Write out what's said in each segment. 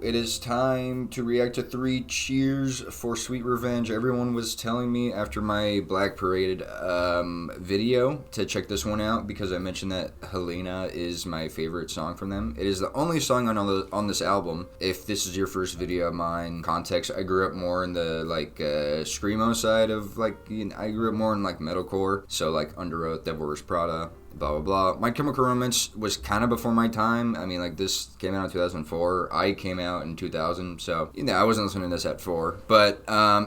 It is time to react to 3 Cheers for Sweet Revenge. Everyone was telling me after my Black Parade video to check this one out because I mentioned that Helena is my favorite song from them. It is the only song on this album. If this is your first video of mine, context, I grew up more in the like screamo side of like, I grew up more in like metalcore, so like Under Oath, Devil Wears Prada, blah blah blah. My Chemical Romance was kind of before my time. I mean, like, this came out in 2004. I came out in 2000, so I wasn't listening to this at 4. But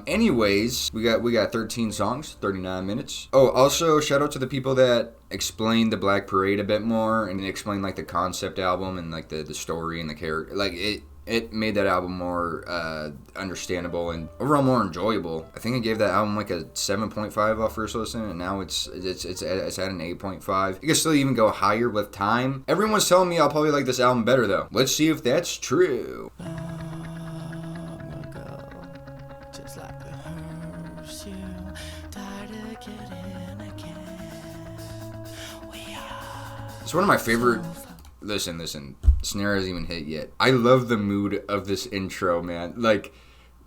anyways, we got 13 songs, 39 minutes. Oh, also shout out to the people that explained the Black Parade a bit more and explained like the concept album and like the story and the character. Like it made that album more understandable and overall more enjoyable. I think I gave that album like a 7.5 off first listen, and now it's at an 8.5. You can still even go higher with time. Everyone's telling me I'll probably like this album better though. Let's see if that's true. It's one of my favorite. Listen. Snare hasn't even hit yet. I love the mood of this intro, man. Like,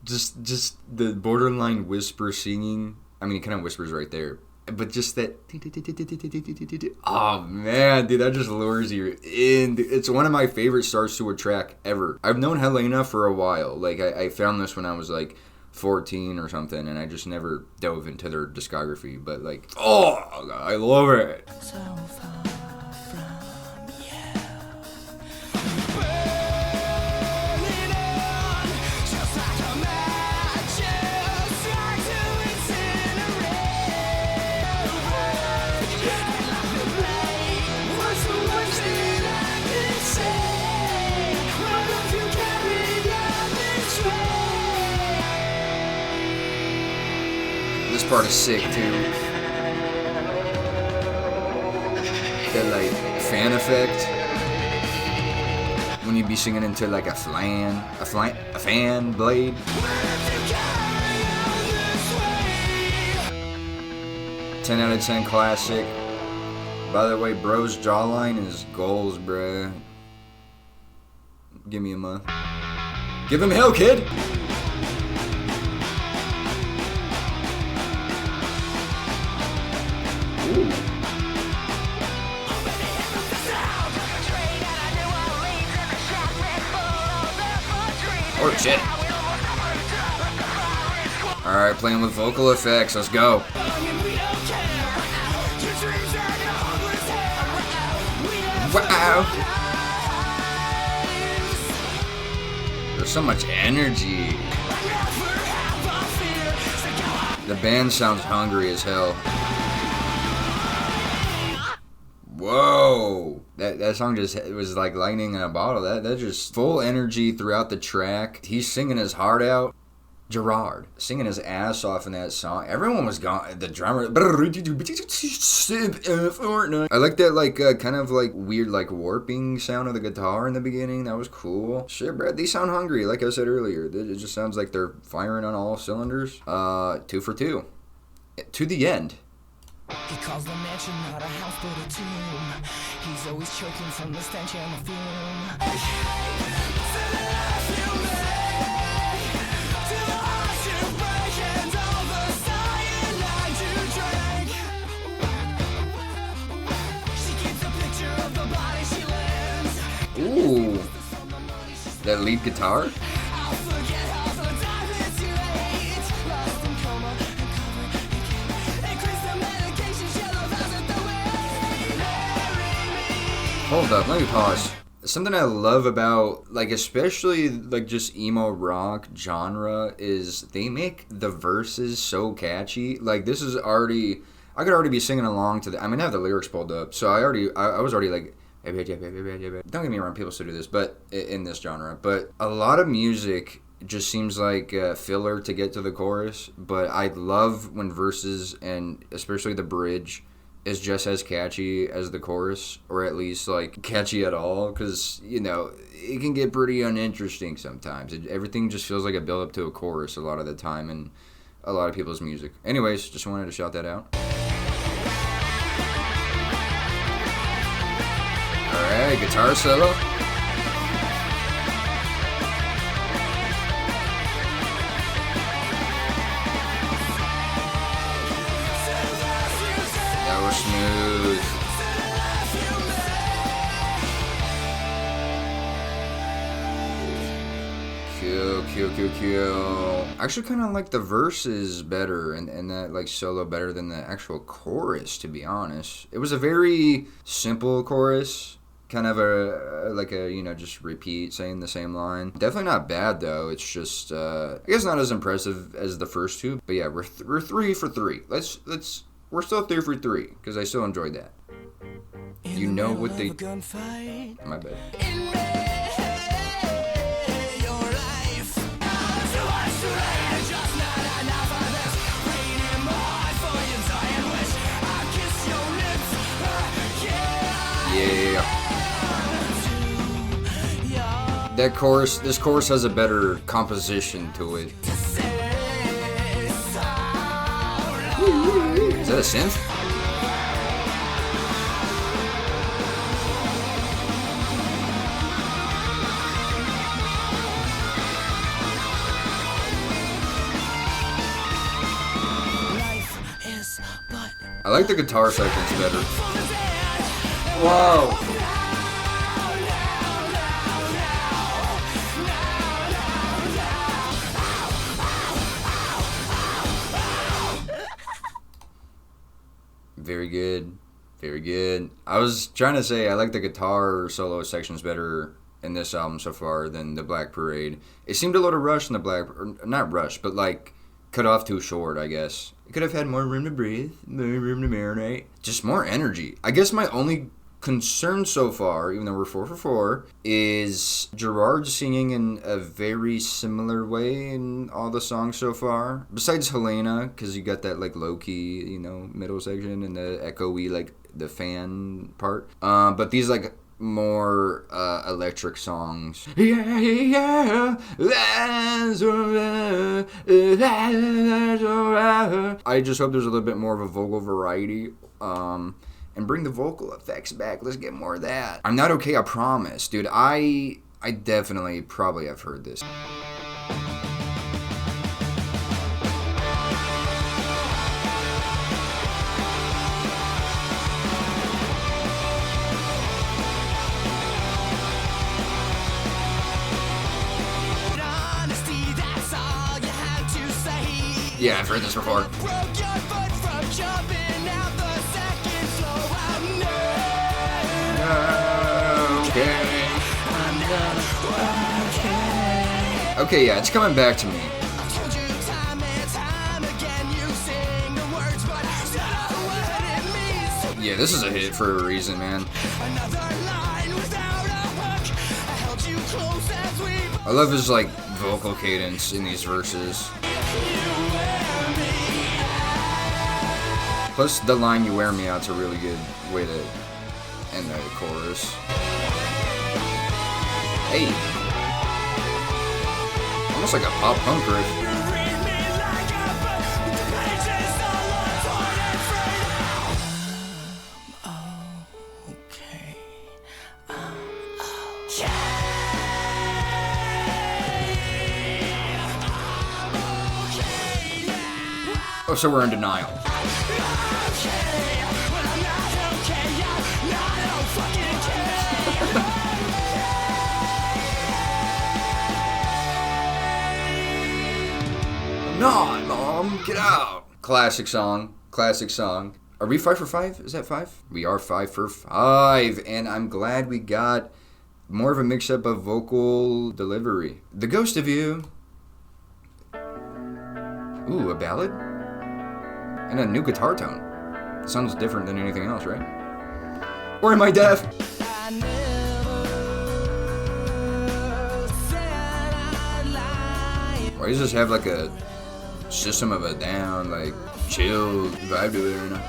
just the borderline whisper singing. I mean, it kind of whispers right there. But just that. Oh, man, dude, that just lures you in. It's one of my favorite starts to a track ever. I've known Helena for a while. Like, I found this when I was, like, 14 or something, and I just never dove into their discography. But, like, oh, I love it. So far. This part is sick too. That like fan effect when you be singing into like a fan blade. 10 out of 10 classic. By the way, bro's jawline is goals, bruh. Give me a month. Give him hell, kid. Oh shit. Alright, playing with vocal effects, let's go. Wow. There's so much energy. The band sounds hungry as hell. Whoa, that song just it was like lightning in a bottle. That just full energy throughout the track. He's singing his heart out. Gerard singing his ass off in that song. Everyone was gone. The drummer. I like that like kind of like weird like warping sound of the guitar in the beginning. That was cool. Shit, Brad. These sound hungry. Like I said earlier, it just sounds like they're firing on all cylinders. 2 for 2. To the end. He calls the mansion not a house but a tomb. He's always choking from the stench and the fume. Ooh, that lead guitar. Hold up, let me pause. Something I love about, like, especially, like, just emo rock genre is they make the verses so catchy. Like, this is already, I could already be singing along to the, I mean, I have the lyrics pulled up, so I was already like, don't get me wrong, people still do this, but in this genre. But a lot of music just seems like filler to get to the chorus, but I love when verses, and especially the bridge, is just as catchy as the chorus, or at least like catchy at all, because it can get pretty uninteresting sometimes. Everything just feels like a build up to a chorus a lot of the time in a lot of people's music. Anyways, just wanted to shout that out. Alright, guitar solo. Cool. I actually kind of like the verses better and that like solo better than the actual chorus, to be honest. It was a very simple chorus, kind of just repeat saying the same line. Definitely not bad though. It's just I guess not as impressive as the first two. But yeah, we're 3 for 3. We're still 3 for 3 because I still enjoyed that. You know what they? My bad. Yeah. This chorus has a better composition to it. Is that a synth? I like the guitar sections better. Whoa! Very good. I was trying to say I like the guitar solo sections better in this album so far than the Black Parade. It seemed a little rushed in the or not rushed, but like cut off too short, I guess. It could have had more room to breathe, more room to marinate, just more energy. I guess my only concern so far, even though we're 4 for 4, is Gerard singing in a very similar way in all the songs so far. Besides Helena, because you got that like low-key, middle section and the echoey, like the fan part. But these like more electric songs. I just hope there's a little bit more of a vocal variety. And bring the vocal effects back. Let's get more of that. I'm Not Okay, I Promise. Dude, I definitely probably have heard this. Yeah, I've heard this before. Okay, yeah, it's coming back to me. Yeah, this is a hit for a reason, man. I love his, like, vocal cadence in these verses. Plus, the line, "You Wear Me Out's a really good way to end the chorus. Hey. Almost like a pop punk riff. Oh, so we're in denial. Not, Mom, get out. Classic song. Are we 5 for 5? Is that 5? We are 5 for 5, and I'm glad we got more of a mix-up of vocal delivery. The Ghost of You. Ooh, a ballad? And a new guitar tone. Sounds different than anything else, right? Or am I deaf? Why does this have like a System of a Down, like chill vibe to it right now?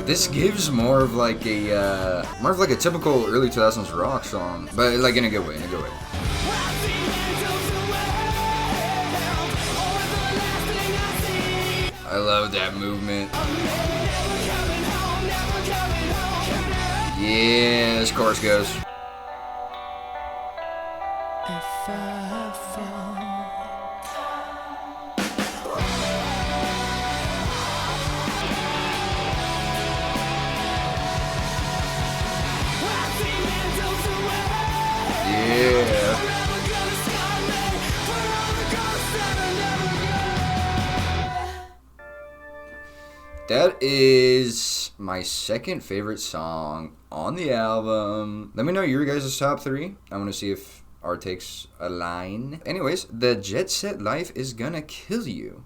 This gives more of like a typical early 2000s rock song, but like in a good way, I love that movement. Yeah, this chorus goes. Yeah. That is my second favorite song on the album. Let me know your guys' top 3. I want to see if our takes align. Anyways, the Jetset Life is gonna kill you.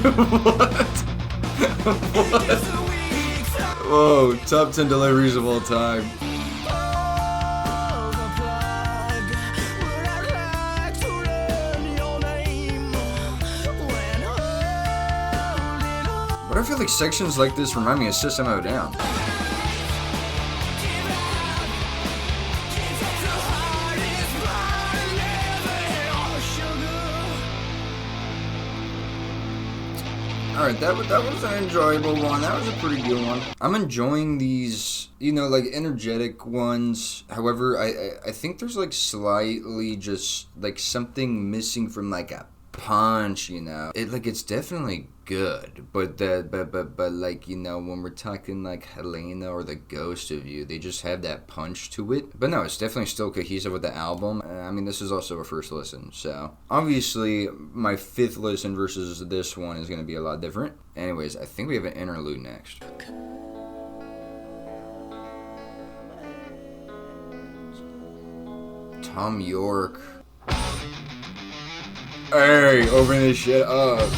What? What? Whoa, top 10 deliveries of all time. But I feel like sections like this remind me of System of a Down. Alright, that was an enjoyable one. That was a pretty good one. I'm enjoying these, like energetic ones. However, I think there's like slightly just like something missing from like a punch, it's definitely good, but like, when we're talking like Helena or The Ghost of You, they just have that punch to it. But no, it's definitely still cohesive with the album. I mean, this is also a first listen, so obviously my 5th listen versus this one is going to be a lot different. Anyways, I think we have an interlude next. Tom York. Hey, open this shit up.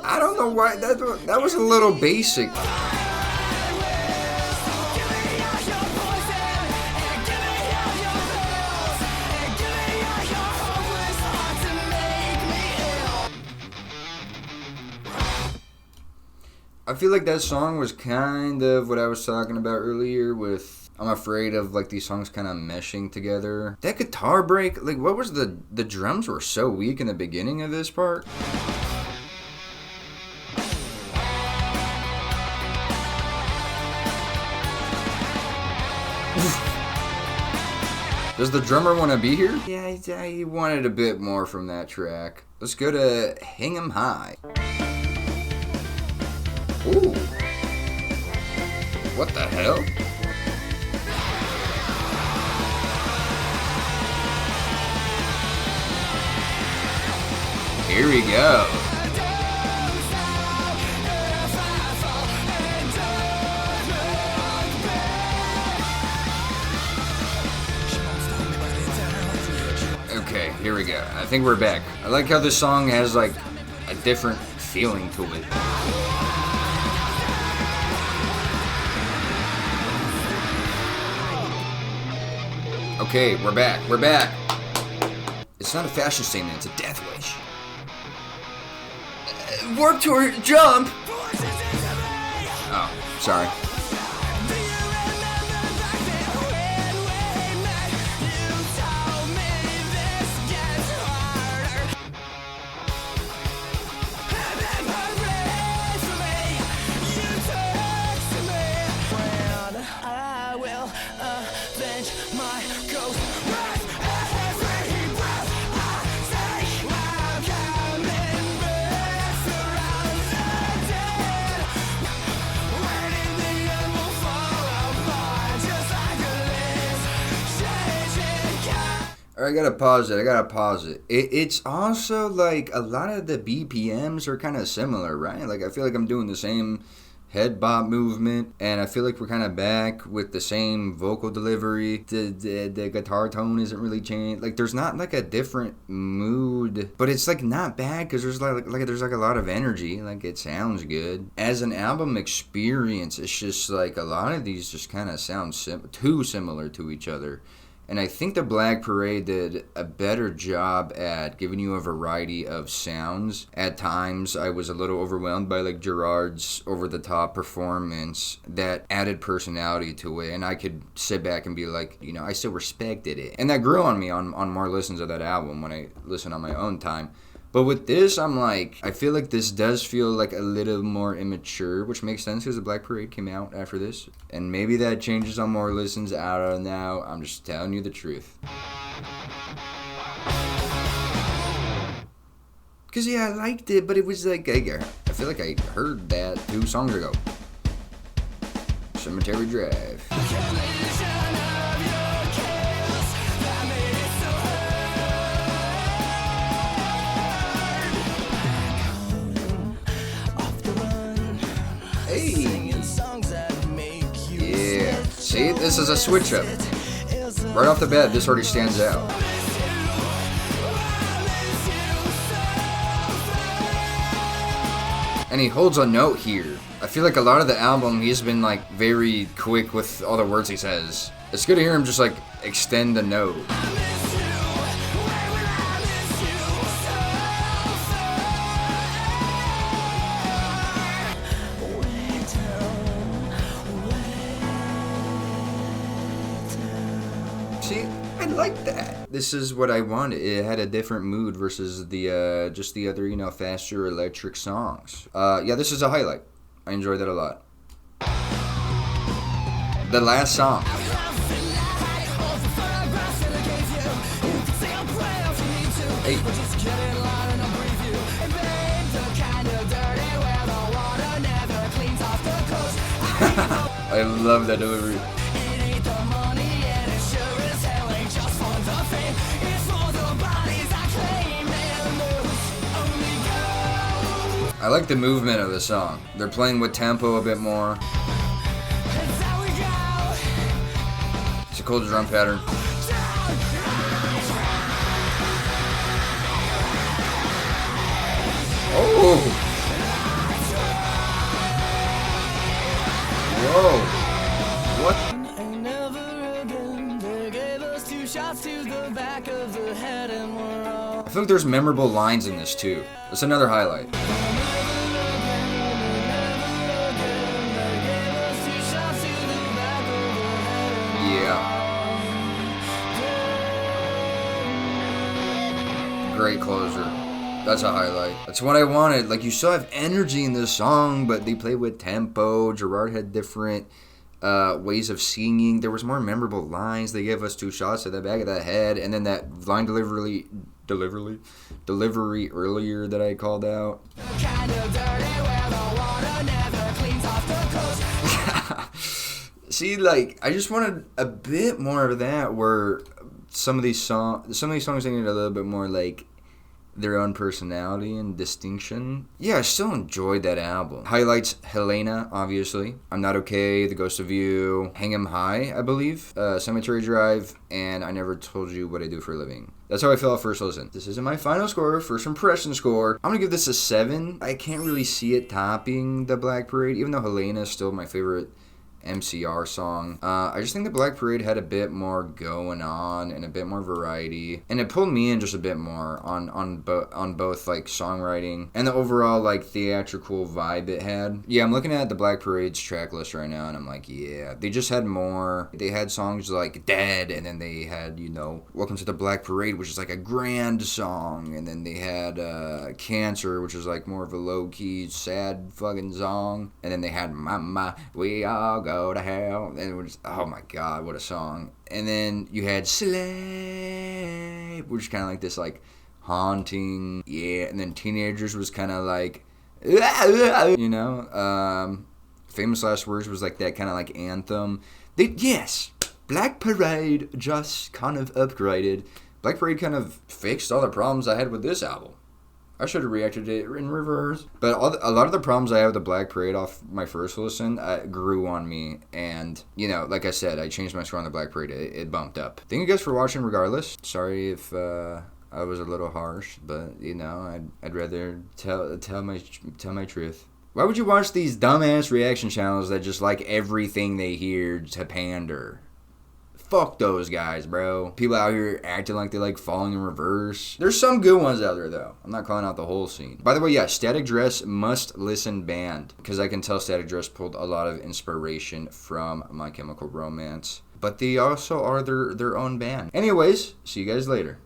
I don't know why that was a little basic. I feel like that song was kind of what I was talking about earlier with I'm afraid of like these songs kind of meshing together. That guitar break, like what was the drums were so weak in the beginning of this part. Does the drummer want to be here? Yeah, he wanted a bit more from that track. Let's go to Hang 'Em High. Ooh. What the hell? Here we go. Okay, here we go. I think we're back. I like how this song has like a different feeling to it. Okay, we're back. We're back. It's not a fashion statement, it's a death wish. Warp Tour, jump! Oh, sorry. I gotta pause it. It's also like a lot of the BPMs are kind of similar, right? Like I feel like I'm doing the same head bop movement, and I feel like we're kind of back with the same vocal delivery. The guitar tone isn't really changed. Like there's not like a different mood, but it's like not bad because there's there's a lot of energy. Like it sounds good. As an album experience, it's just like a lot of these just kind of sound too similar to each other. And I think the Black Parade did a better job at giving you a variety of sounds. At times, I was a little overwhelmed by like Gerard's over-the-top performance that added personality to it. And I could sit back and be like, you know, I still respected it. And that grew on me on more listens of that album when I listened on my own time. But with this, I'm like, I feel like this does feel like a little more immature, which makes sense because the Black Parade came out after this. And maybe that changes on more listens. I don't know. I'm just telling you the truth. Because, yeah, I liked it, but it was like, I feel like I heard that 2 songs ago. Cemetery Drive. Yeah. See, this is a switch up. Right off the bat, this already stands out. And he holds a note here. I feel like a lot of the album, he's been like very quick with all the words he says. It's good to hear him just like extend the note. See, I like that. This is what I wanted. It had a different mood versus the just the other, you know, faster electric songs. Yeah, this is a highlight. I enjoyed that a lot. The last song. Hey. I love that delivery. I like the movement of the song. They're playing with tempo a bit more. It's a cool drum pattern. Oh! Whoa! What? I think there's memorable lines in this too. That's another highlight. Great closer. That's a highlight. That's what I wanted. Like, you still have energy in this song, but they play with tempo. Gerard had different ways of singing. There was more memorable lines. They gave us 2 shots to the back of the head, and then that line delivery earlier that I called out. See, like, I just wanted a bit more of that, where some of these songs they need a little bit more like their own personality and distinction. Yeah, I still enjoyed that album. Highlights: Helena, obviously. I'm Not Okay, The Ghost of You, Hang 'Em High, I believe, Cemetery Drive, and I Never Told You What I Do for a Living. That's how I felt first listen. This isn't my final score, first impression score. I'm gonna give this a 7. I can't really see it topping the Black Parade, even though Helena is still my favorite MCR song. I just think the Black Parade had a bit more going on and a bit more variety, and it pulled me in just a bit more on both like songwriting and the overall like theatrical vibe it had. Yeah, I'm looking at the Black Parade's track list right now, and I'm like, yeah, they just had more. They had songs like Dead, and then they had, you know, Welcome to the Black Parade, which is like a grand song, and then they had Cancer, which is like more of a low-key sad fucking song, and then they had Mama, We All Go to Hell, and it was, oh my god, what a song. And then you had Slave, which is kind of like this like haunting, yeah, and then Teenagers was kind of like, you know, Famous Last Words was like that kind of like anthem. Yes, Black Parade just kind of upgraded Black Parade kind of fixed all the problems I had with this album. I should have reacted to it in reverse. But a lot of the problems I have with the Black Parade off my first listen grew on me. And, you know, like I said, I changed my score on the Black Parade. It bumped up. Thank you guys for watching regardless. Sorry if I was a little harsh, but, you know, I'd rather tell my truth. Why would you watch these dumbass reaction channels that just like everything they hear to pander? Fuck those guys, bro. People out here acting like they like falling in reverse. There's some good ones out there, though. I'm not calling out the whole scene. By the way, yeah, Static Dress must listen band. Because I can tell Static Dress pulled a lot of inspiration from My Chemical Romance. But they also are their own band. Anyways, see you guys later.